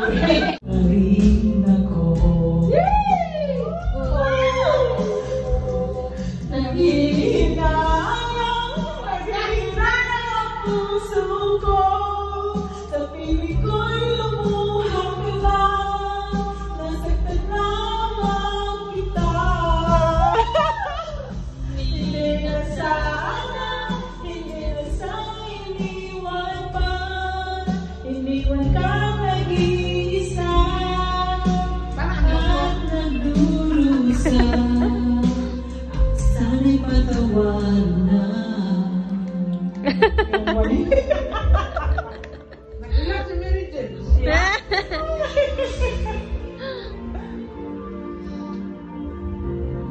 Rin ako. Naghihinayang ang puso ko. Sa piling ko'y lumuhang ka lang. Nasaktan lamang kita. Hindi na sana iniwan pa. Iniwan ka nag-iisa. At nagdurusa. Sana'y patawarin na. Nagulat si Mary Jane.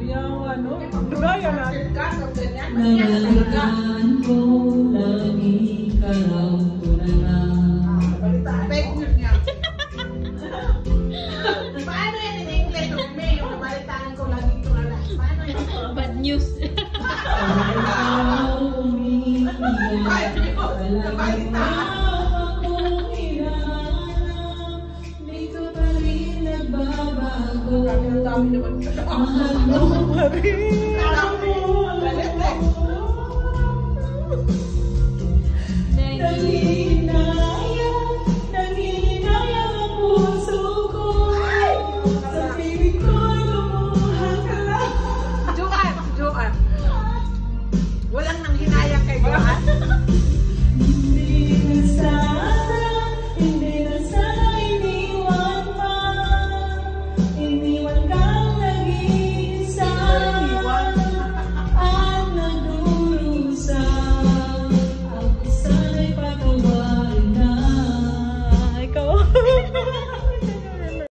Yung ano? Gaya na. Nagalagaan ko lang ikaw lang. Fake news niya. Paano yan in English? May yung nabalitaan ko lagi ito na lang. Paano yan? Bad news. Dito pa rin nagbabago. Ang dami naman. Mahal mo pa rin ako.